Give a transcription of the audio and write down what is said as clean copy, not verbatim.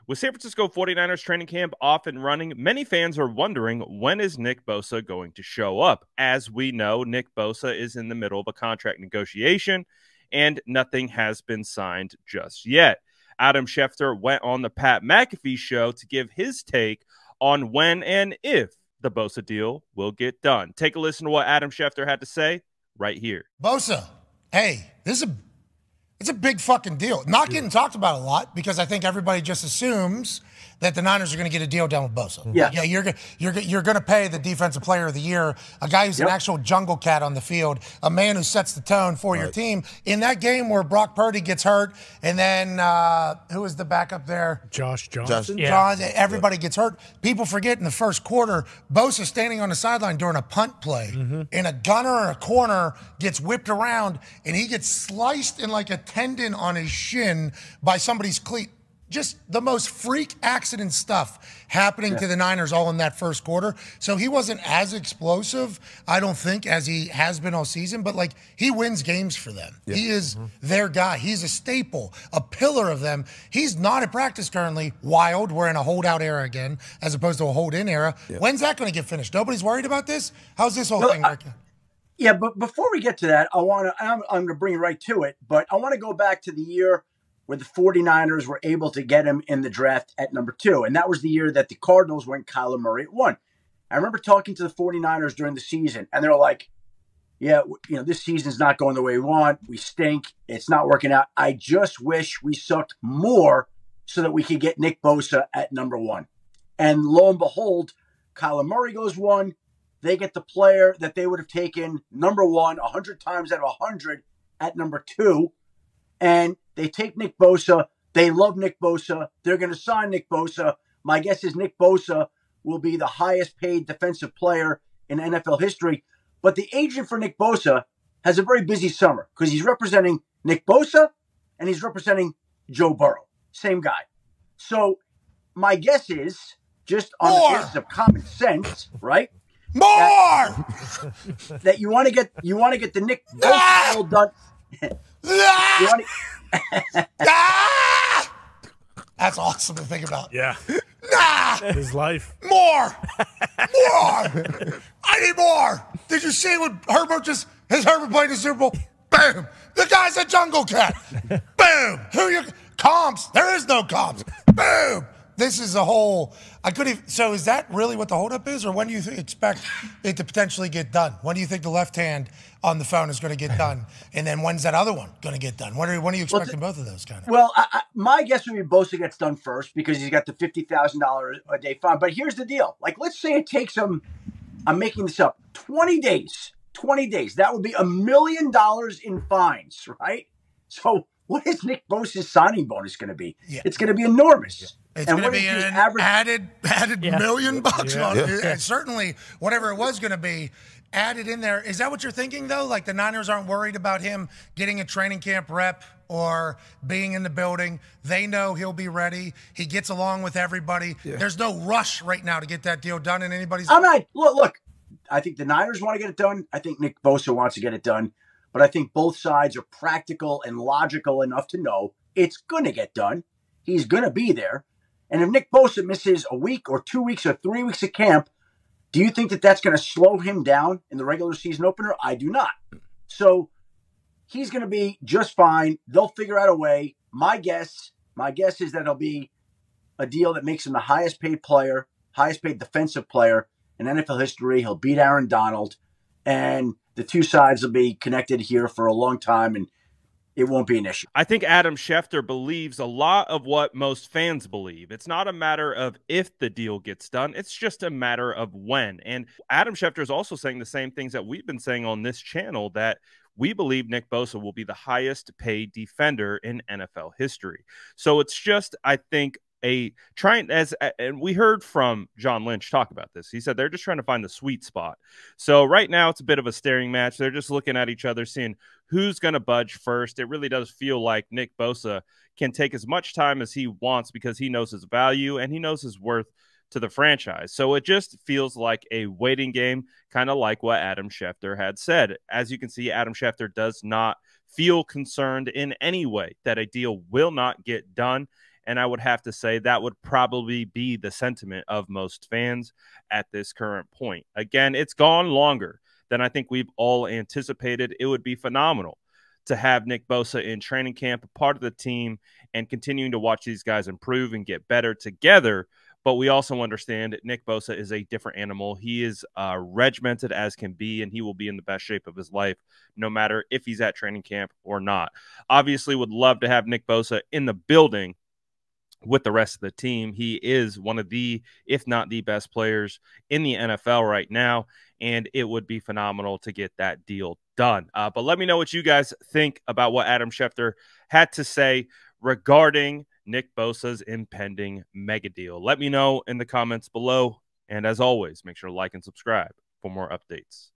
With San Francisco 49ers training camp off and running, many fans are wondering, when is Nick Bosa going to show up? As we know, Nick Bosa is in the middle of a contract negotiation, and nothing has been signed just yet. Adam Schefter went on the Pat McAfee Show to give his take on when and if the Bosa deal will get done. Take a listen to what Adam Schefter had to say right here. Bosa, hey, it's a big fucking deal. Not getting talked about a lot because I think everybody just assumes that the Niners are going to get a deal done with Bosa. Yeah, you're going to pay the Defensive Player of the Year, a guy who's an actual jungle cat on the field, a man who sets the tone for your team. In that game where Brock Purdy gets hurt, and then who was the backup there? Josh Johnson. Everybody gets hurt. People forget in the first quarter, Bosa standing on the sideline during a punt play, and a gunner in a corner gets whipped around, and he gets sliced in like a tendon on his shin by somebody's cleat. Just the most freak accident stuff happening to the Niners all in that first quarter. So he wasn't as explosive, I don't think, as he has been all season, but like he wins games for them. Yeah. He is their guy. He's a staple, a pillar of them. He's not at practice currently. Wild. We're in a holdout era again, as opposed to a hold-in era. Yeah. When's that going to get finished? Nobody's worried about this? How's this whole thing working? Yeah, but before we get to that, I'm going to bring you right to it, but I want to go back to the year where the 49ers were able to get him in the draft at number 2. And that was the year that the Cardinals went Kyler Murray at 1. I remember talking to the 49ers during the season, and they're like, yeah, this season's not going the way we want. We stink. It's not working out. I just wish we sucked more so that we could get Nick Bosa at number 1. And lo and behold, Kyler Murray goes 1. They get the player that they would have taken number 1 100 times out of 100 at number 2. And they take Nick Bosa. They love Nick Bosa. They're going to sign Nick Bosa. My guess is Nick Bosa will be the highest paid defensive player in NFL history. But the agent for Nick Bosa has a very busy summer because he's representing Nick Bosa and he's representing Joe Burrow. Same guy. So my guess is, just on the basis of common sense, right? More! That you want to get the Nick Bosa deal done. That's awesome to think about. Yeah. His life. More! I need more! Did you see what Herbert has Herbert played in the Super Bowl? Boom! The guy's a jungle cat. Boom! Comps? There is no comps. Boom! This is a whole. So is that really what the holdup is, or when do you expect it to potentially get done? When do you think the left hand on the phone is going to get done, and then when's that other one going to get done? When are you expecting both of those kind of? Well, my guess would be Bosa gets done first because he's got the $50,000 a day fine. But here's the deal: like, let's say it takes him. I'm making this up. 20 days. 20 days. That would be $1 million in fines, right? So what is Nick Bosa's signing bonus going to be? Yeah. It's going to be enormous. Yeah. It's going to be an added $1 million on it. And certainly, whatever it was going to be, added in there. Is that what you're thinking, though? Like the Niners aren't worried about him getting a training camp rep or being in the building. They know he'll be ready. He gets along with everybody. Yeah. There's no rush right now to get that deal done in anybody's. I'm not. Look, I think the Niners want to get it done. I think Nick Bosa wants to get it done. But I think both sides are practical and logical enough to know it's going to get done. He's going to be there. And if Nick Bosa misses a week or 2 weeks or 3 weeks of camp, do you think that that's going to slow him down in the regular season opener? I do not. So he's going to be just fine. They'll figure out a way. My guess is that it'll be a deal that makes him the highest paid player, highest paid defensive player in NFL history. He'll beat Aaron Donald, and the two sides will be connected here for a long time, and it won't be an issue. I think Adam Schefter believes a lot of what most fans believe. It's not a matter of if the deal gets done. It's just a matter of when. And Adam Schefter is also saying the same things that we've been saying on this channel, that we believe Nick Bosa will be the highest paid defender in NFL history. So it's just, I think, and we heard from John Lynch talk about this. He said they're just trying to find the sweet spot. So right now it's a bit of a staring match. They're just looking at each other, seeing who's going to budge first. It really does feel like Nick Bosa can take as much time as he wants because he knows his value and he knows his worth to the franchise. So it just feels like a waiting game, kind of like what Adam Schefter had said. As you can see, Adam Schefter does not feel concerned in any way that a deal will not get done. And I would have to say that would probably be the sentiment of most fans at this current point. Again, it's gone longer than I think we've all anticipated. It would be phenomenal to have Nick Bosa in training camp, a part of the team, and continuing to watch these guys improve and get better together. But we also understand Nick Bosa is a different animal. He is regimented as can be, and he will be in the best shape of his life, no matter if he's at training camp or not. Obviously, would love to have Nick Bosa in the building with the rest of the team. He is one of the, if not the best players in the NFL right now, and it would be phenomenal to get that deal done. But let me know what you guys think about what Adam Schefter had to say regarding Nick Bosa's impending mega deal. Let me know in the comments below. And as always, make sure to like and subscribe for more updates.